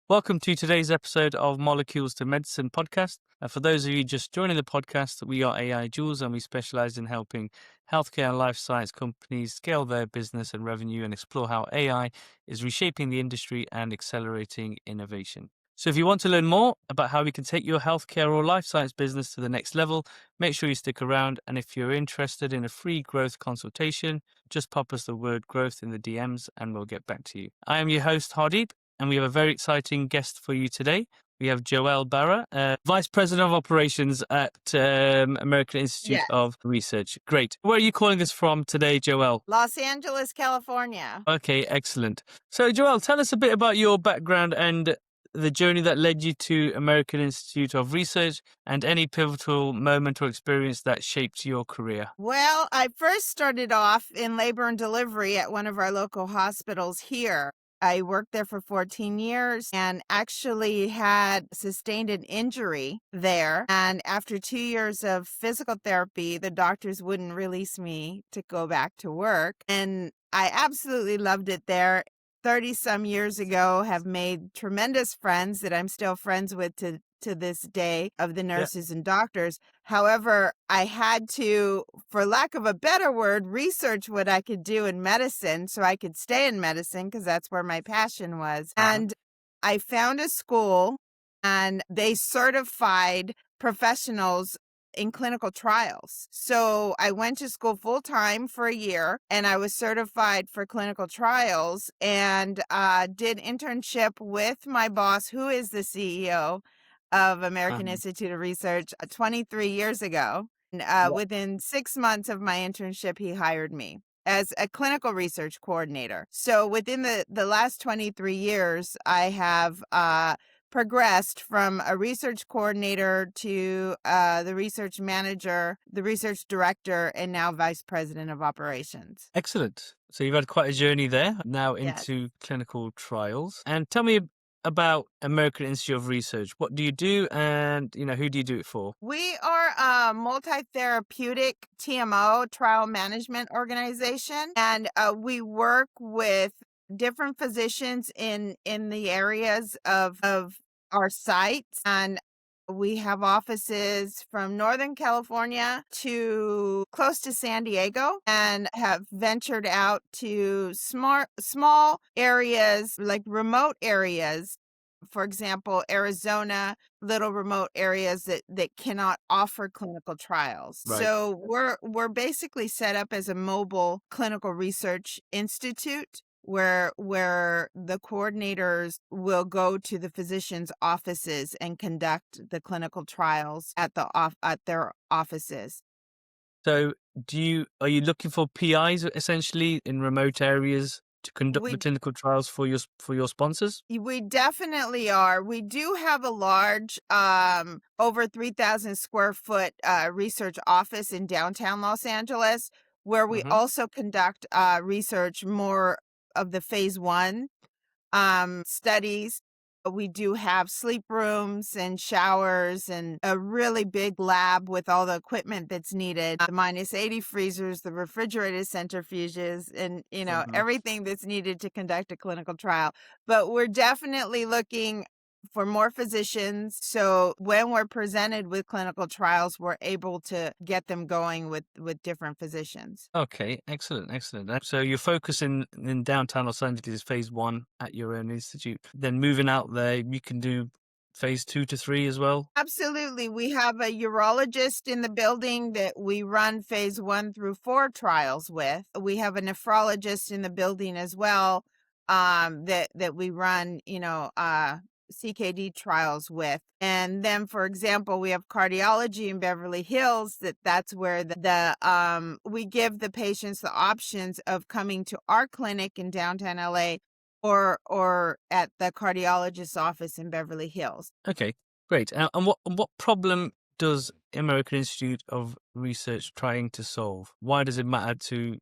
Welcome to today's episode of Molecules to Medicine podcast. For those of you just joining the podcast, we are AI Jules and we specialize in helping healthcare and life science companies scale their business and revenue and explore how AI is reshaping the industry and accelerating innovation. So if you want to learn more about how we can take your healthcare or life science business to the next level, make sure you stick around. And if you're interested in a free growth consultation, just pop us the word growth in the DMs and we'll get back to you. I am your host, Hardeep, and we have a very exciting guest for you today. We have Joelle Barra, Vice President of Operations at American Institute Yes. of Research. Great. Where are you calling us from today, Joelle? Los Angeles, California. Okay, excellent. So, Joelle, tell us a bit about your background and the journey that led you to American Institute of Research and any pivotal moment or experience that shaped your career. Well, I first started off in labor and delivery at one of our local hospitals here. I worked there for 14 years and actually had sustained an injury there. And after 2 years of physical therapy, the doctors wouldn't release me to go back to work. And I absolutely loved it there. 30 some years ago, have made tremendous friends that I'm still friends with to this day of the nurses and doctors. However, I had to, for lack of a better word, research what I could do in medicine so I could stay in medicine because that's where my passion was. And I found a school and they certified professionals in clinical trials. So I went to school full time for a year and I was certified for clinical trials and did internship with my boss, who is the CEO of American Institute of Research 23 years ago. And within 6 months of my internship, he hired me as a clinical research coordinator. So within the last 23 years, I have progressed from a research coordinator to the research manager, the research director, and now vice president of operations. Excellent. So you've had quite a journey there, now Yes. into clinical trials. And tell me about American Institute of Research. What do you do and, who do you do it for? We are a multi-therapeutic TMO, trial management organization, and we work with different physicians in the areas of our sites. And we have offices from Northern California to close to San Diego and have ventured out to small areas, like remote areas. For example, Arizona, little remote areas that cannot offer clinical trials. Right. So we're basically set up as a mobile clinical research institute where the coordinators will go to the physicians' offices and conduct the clinical trials at their offices. So are you looking for PIs essentially in remote areas to conduct the clinical trials for your sponsors? We definitely are. We do have a large, over 3,000 square foot research office in downtown Los Angeles, where we also conduct research more of the phase 1 studies. We do have sleep rooms and showers and a really big lab with all the equipment that's needed, the -80 freezers, the refrigerated centrifuges, and, everything that's needed to conduct a clinical trial. But we're definitely looking for more physicians. So when we're presented with clinical trials, we're able to get them going with different physicians. Okay, excellent. So you're focusing in downtown Los Angeles, phase 1 at your own institute. Then moving out there, you can do phase 2 to 3 as well? Absolutely. We have a urologist in the building that we run phase 1 through 4 trials with. We have a nephrologist in the building as well, that we run, CKD trials with. And then, for example, we have cardiology in Beverly Hills. That's where we give the patients the options of coming to our clinic in downtown LA or at the cardiologist's office in Beverly Hills. Okay, great. And what problem does American Institute of Research trying to solve? Why does it matter to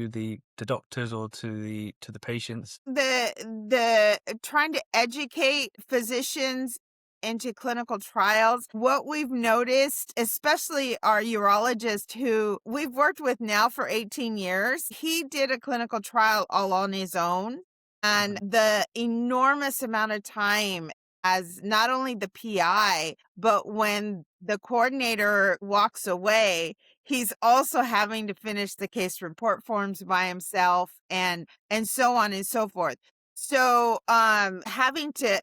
the doctors or to the patients? The trying to educate physicians into clinical trials. What we've noticed, especially our urologist who we've worked with now for 18 years, he did a clinical trial all on his own. And Mhm. the enormous amount of time as not only the PI, but when the coordinator walks away, he's also having to finish the case report forms by himself and so on and so forth. So having to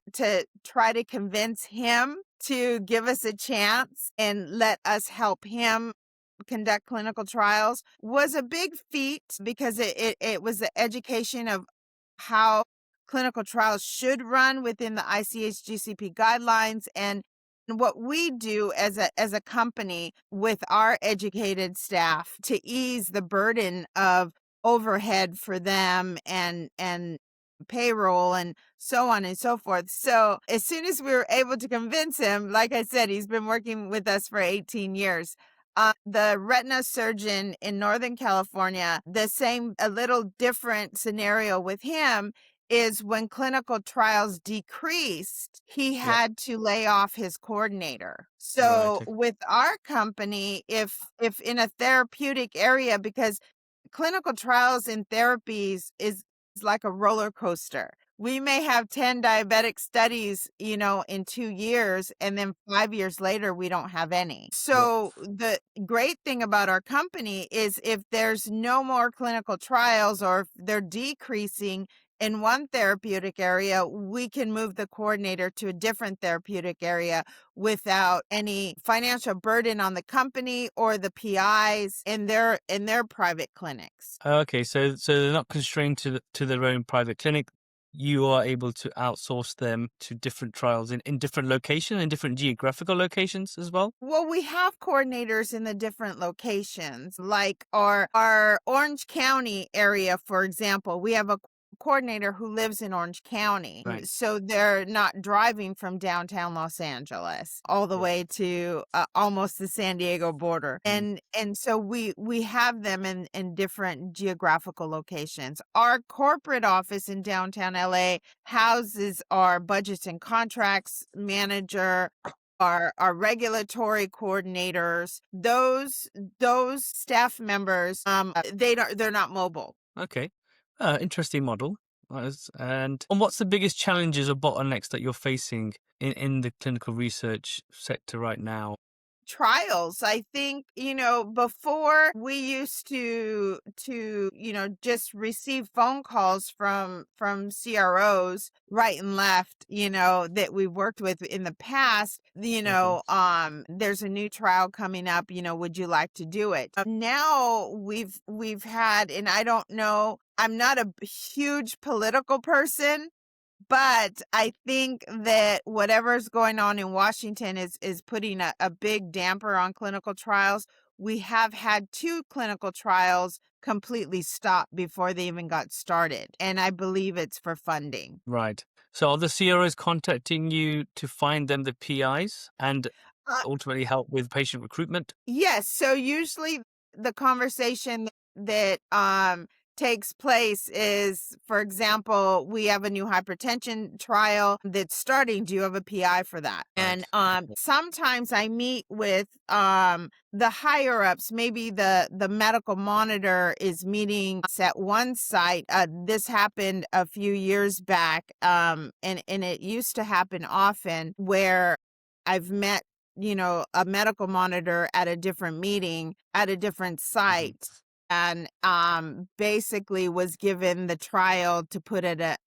try to convince him to give us a chance and let us help him conduct clinical trials was a big feat because it was the education of how clinical trials should run within the ICH GCP guidelines and what we do as a company with our educated staff to ease the burden of overhead for them and payroll and so on and so forth. So as soon as we were able to convince him, like I said, he's been working with us for 18 years. The retina surgeon in Northern California, the same, a little different scenario with him is when clinical trials decreased, he Yep. had to lay off his coordinator. Right. So with our company, if in a therapeutic area, because clinical trials in therapies is like a roller coaster. We may have 10 diabetic studies, in 2 years, and then 5 years later, we don't have any. Yep. So the great thing about our company is if there's no more clinical trials or if they're decreasing in one therapeutic area, we can move the coordinator to a different therapeutic area without any financial burden on the company or the PIs in their private clinics. Okay, so they're not constrained to their own private clinic. You are able to outsource them to different trials in different locations, in different geographical locations as well. Well, we have coordinators in the different locations, like our Orange County area, for example. We have a coordinator who lives in Orange County, Right. so they're not driving from downtown Los Angeles all the Yeah. way to almost the San Diego border, Mm. and so we have them in different geographical locations. Our corporate office in downtown LA houses our budgets and contracts manager, our regulatory coordinators, those staff members, they're not mobile. Okay. Interesting model. And what's the biggest challenges or bottlenecks that you're facing in the clinical research sector right now? Trials. I think, before we used to, just receive phone calls from CROs right and left, that we've worked with in the past, Mhm. there's a new trial coming up, would you like to do it? Now we've had, and I don't know, I'm not a huge political person, but I think that whatever's going on in Washington is putting a big damper on clinical trials. We have had 2 clinical trials completely stop before they even got started, and I believe it's for funding. Right. So are the CROs contacting you to find them the PIs and Uh, ultimately help with patient recruitment? Yes, so usually the conversation that takes place is, for example, we have a new hypertension trial that's starting. Do you have a PI for that? Right. And sometimes I meet with the higher ups. Maybe the medical monitor is meeting us at one site. This happened a few years back, and it used to happen often where I've met, a medical monitor at a different meeting at a different Mhm. site and basically was given the trial to put at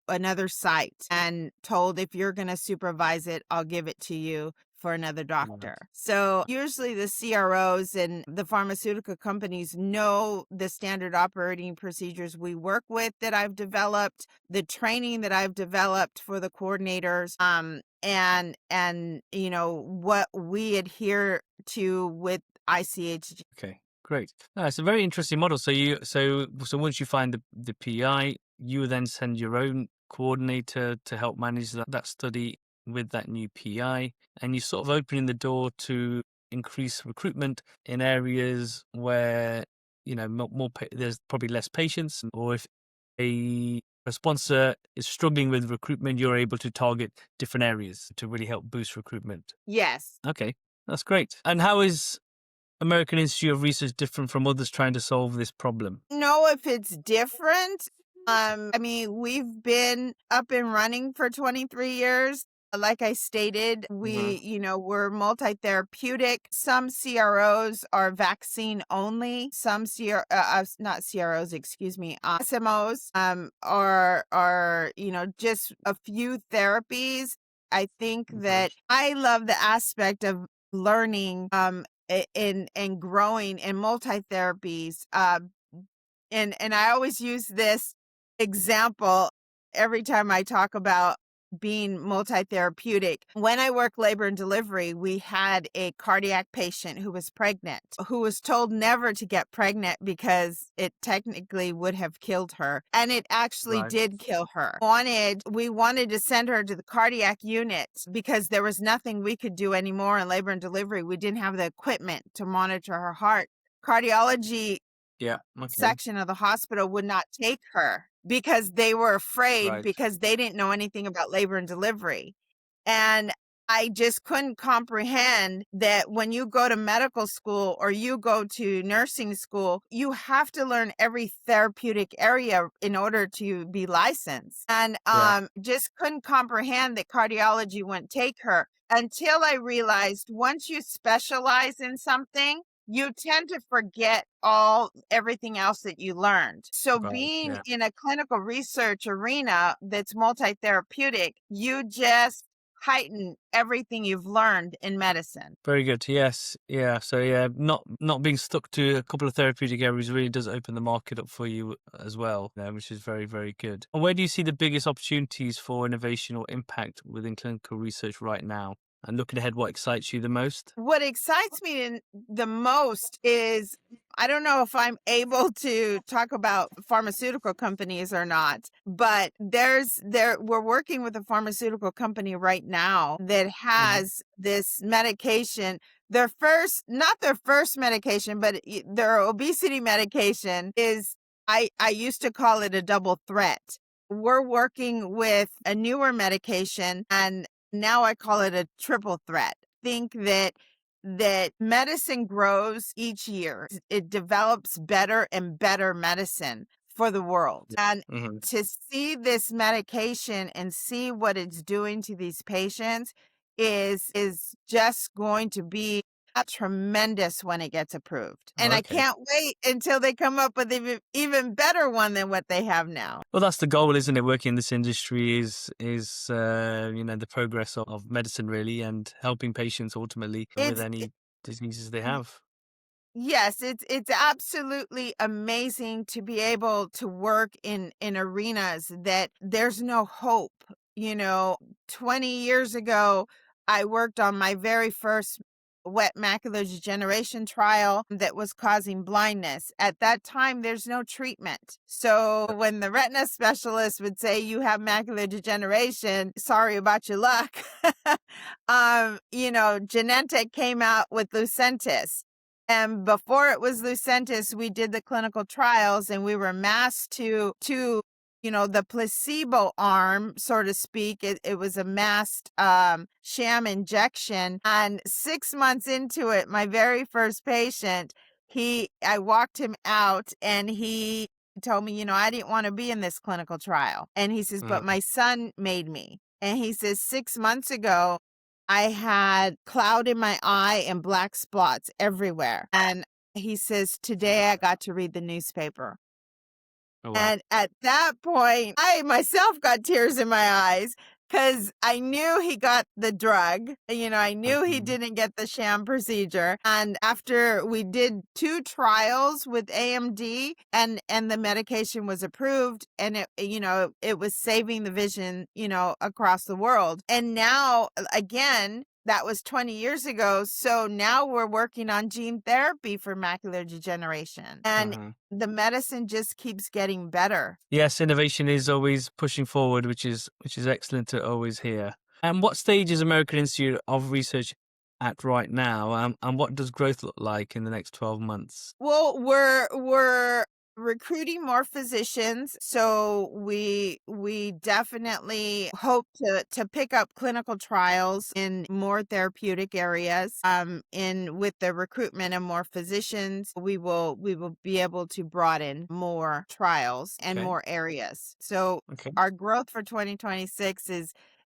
another site and told, if you're going to supervise it, I'll give it to you for another Right. doctor. So usually the CROs and the pharmaceutical companies know the standard operating procedures we work with that I've developed, the training that I've developed for the coordinators, and what we adhere to with ICH. Okay. Great. It's a very interesting model. So once you find the PI, you then send your own coordinator to help manage that study with that new PI, and you're sort of opening the door to increase recruitment in areas where there's probably less patients, or if a sponsor is struggling with recruitment, you're able to target different areas to really help boost recruitment. Yes. Okay, that's great. And how is American Institute of Research different from others trying to solve this problem? Know if it's different. I mean, we've been up and running for 23 years. Like I stated, Hmm. we're multi-therapeutic. Some CROs are vaccine only. Some not CROs, excuse me, SMOs are just a few therapies. I think Okay. that I love the aspect of learning and growing in multi-therapies. And I always use this example every time I talk about being multi-therapeutic. When I worked labor and delivery, we had a cardiac patient who was pregnant, who was told never to get pregnant because it technically would have killed her. And it actually Right. did kill her. We wanted to send her to the cardiac unit because there was nothing we could do anymore in labor and delivery. We didn't have the equipment to monitor her heart. Cardiology Yeah. Okay. section of the hospital would not take her because they were afraid, Right. because they didn't know anything about labor and delivery. And I just couldn't comprehend that when you go to medical school or you go to nursing school, you have to learn every therapeutic area in order to be licensed. And Yeah. just couldn't comprehend that cardiology wouldn't take her until I realized once you specialize in something, you tend to forget everything else that you learned. So Right. being Yeah. in a clinical research arena that's multi-therapeutic, you just heighten everything you've learned in medicine. Very good. Yes. Yeah. So yeah, not being stuck to a couple of therapeutic areas really does open the market up for you as well, which is very, very good. And where do you see the biggest opportunities for innovation or impact within clinical research right now? And looking ahead, what excites you the most? What excites me the most is, I don't know if I'm able to talk about pharmaceutical companies or not, but we're working with a pharmaceutical company right now that Hmm. has this medication. Not their first medication, but their obesity medication is, I used to call it a double threat. We're working with a newer medication, and now I call it a triple threat. Think that medicine grows each year. It develops better and better medicine for the world. And Hmm. to see this medication and see what it's doing to these patients is just going to be tremendous when it gets approved. And I Okay. can't wait until they come up with even better one than what they have now. Well, that's the goal, isn't it? Working in this industry is the progress of medicine really, and helping patients ultimately with It's any diseases they have. Yes, it's absolutely amazing to be able to work in arenas that there's no hope. 20 years ago, I worked on my very first wet macular degeneration trial that was causing blindness. At that time, there's no treatment. So when the retina specialist would say you have macular degeneration, sorry about your luck. Genentech came out with Lucentis. And before it was Lucentis, we did the clinical trials and we were masked to the placebo arm, so to speak. It was a masked sham injection. And 6 months into it, my very first patient, I walked him out and he told me, I didn't want to be in this clinical trial. And he says, but Mhm. my son made me. And he says, 6 months ago, I had cloud in my eye and black spots everywhere. And he says, today I got to read the newspaper. Oh wow. And at that point, I myself got tears in my eyes because I knew he got the drug. I knew he Mhm. didn't get the sham procedure. And after we did 2 trials with AMD and the medication was approved, and it was saving the vision, across the world. And now again, that was 20 years ago. So now we're working on gene therapy for macular degeneration. And Mhm. the medicine just keeps getting better. Yes, innovation is always pushing forward, which is excellent to always hear. And what stage is American Institute of Research at right now? And what does growth look like in the next 12 months? Well, we're recruiting more physicians. So we definitely hope to pick up clinical trials in more therapeutic areas. In with the recruitment of more physicians, we will be able to broaden more trials and Okay. more areas. So Okay. our growth for 2026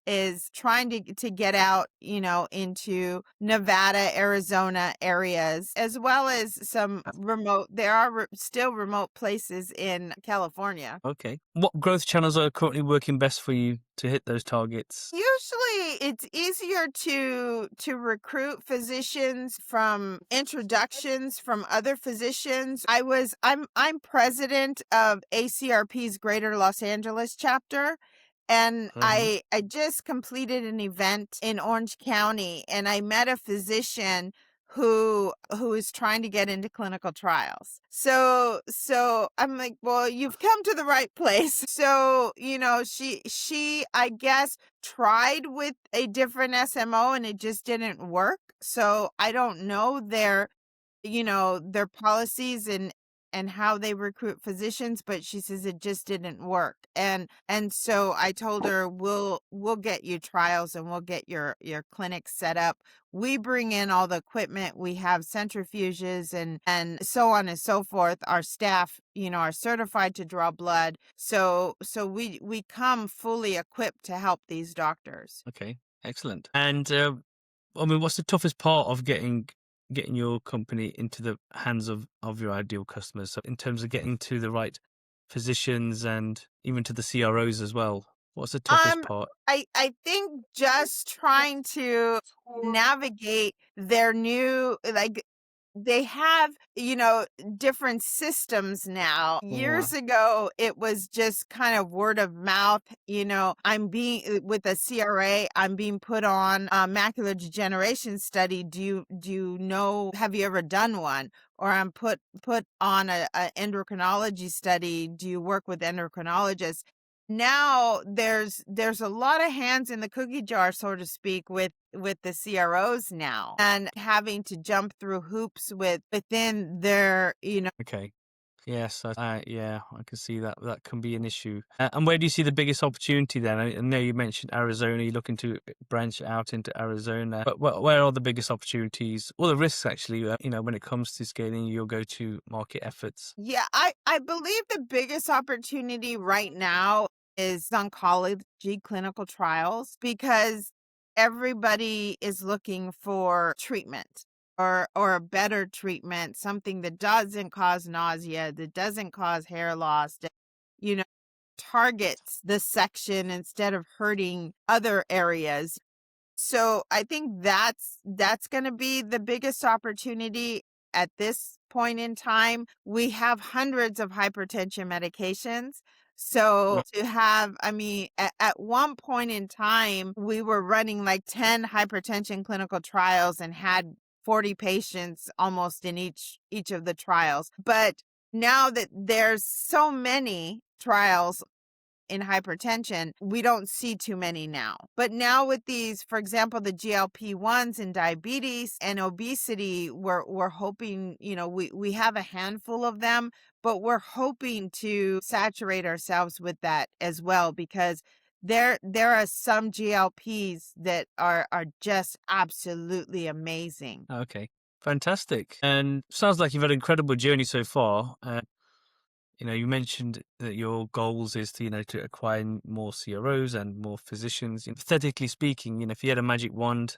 is trying to get out, into Nevada, Arizona areas, as well as some remote. There are still remote places in California. Okay. What growth channels are currently working best for you to hit those targets? Usually it's easier to recruit physicians from introductions from other physicians. I'm president of ACRP's Greater Los Angeles chapter, and Uh-huh. I just completed an event in Orange County, and I met a physician who is trying to get into clinical trials. So I'm like, well, you've come to the right place. So, she I guess tried with a different SMO and it just didn't work. So I don't know their policies and how they recruit physicians, but she says it just didn't work. And so I told her we'll get you trials and we'll get your clinic set up. We bring in all the equipment, we have centrifuges and so on and so forth. Our staff, are certified to draw blood. So we come fully equipped to help these doctors. Okay. Excellent. And I mean, what's the toughest part of getting your company into the hands of your ideal customers? So in terms of getting to the right physicians and even to the CROs as well, what's the toughest Um, part? I think just trying to navigate their new, like, they have, different systems now. Yeah. Years ago, it was just kind of word of mouth. I'm being with a CRA, I'm being put on a macular degeneration study. Do you know, have you ever done one? Or I'm put on a endocrinology study. Do you work with endocrinologists? Now there's a lot of hands in the cookie jar, so to speak, with the CROs now, and having to jump through hoops within their. Okay. Yes. Yeah, I can see that that can be an issue. And where do you see the biggest opportunity then? I know you mentioned Arizona. You're looking to branch out into Arizona, but where are the biggest opportunities or the risks actually? When it comes to scaling your go-to market efforts. Yeah, I believe the biggest opportunity right now is oncology clinical trials, because everybody is looking for treatment or a better treatment, something that doesn't cause nausea, that doesn't cause hair loss, that, you know, targets the section instead of hurting other areas. So I think that's going to be the biggest opportunity at this point in time. We have hundreds of hypertension medications. So to have, I mean, at one point in time, we were running like 10 hypertension clinical trials and had 40 patients almost in each of the trials. But now that there's so many trials in hypertension, we don't see too many now. But now with these, for example, the GLP-1s in diabetes and obesity, we're hoping, we have a handful of them, but we're hoping to saturate ourselves with that as well, because there are some GLPs that are just absolutely amazing. Okay, fantastic. And sounds like you've had an incredible journey so far. You mentioned that your goals is to acquire more CROs and more physicians. Hypothetically speaking, if you had a magic wand,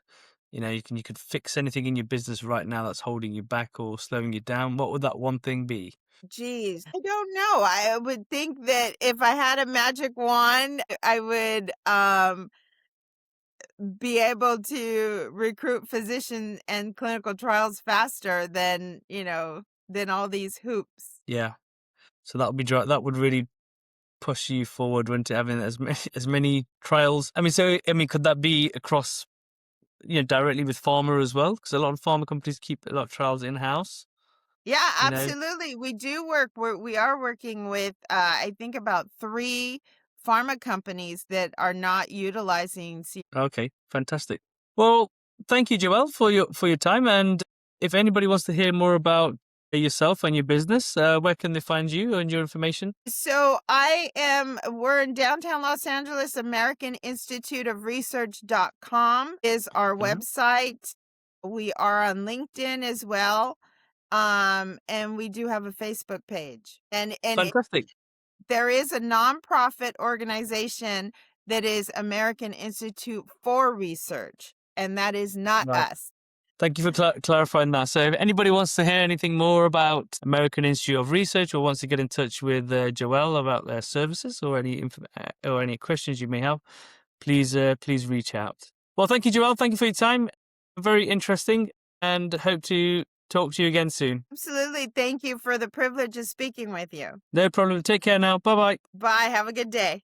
you could fix anything in your business right now that's holding you back or slowing you down. What would that one thing be? Geez, I don't know. I would think that if I had a magic wand, I would be able to recruit physicians and clinical trials faster than all these hoops. Yeah. So that would that would really push you forward, wouldn't it, having as many trials? Could that be across, directly with pharma as well? Because a lot of pharma companies keep a lot of trials in house. Yeah, You know. absolutely. We do work. We are working with, I think, about 3 pharma companies that are not utilizing. Okay, fantastic. Well, thank you, Joelle, for your time. And if anybody wants to hear more about yourself and your business, where can they find you and your information? So we're in downtown Los Angeles. American Institute of Research.com is our Mhm. website. We are on LinkedIn as well. And we do have a Facebook page. Fantastic. There is a nonprofit organization that is American Institute for Research, and that is not Right. us. Thank you for clarifying that. So if anybody wants to hear anything more about American Institute of Research or wants to get in touch with Joelle about their services or any questions you may have, please reach out. Well, thank you, Joelle. Thank you for your time. Very interesting, and hope to talk to you again soon. Absolutely. Thank you for the privilege of speaking with you. No problem. Take care now. Bye-bye. Bye. Have a good day.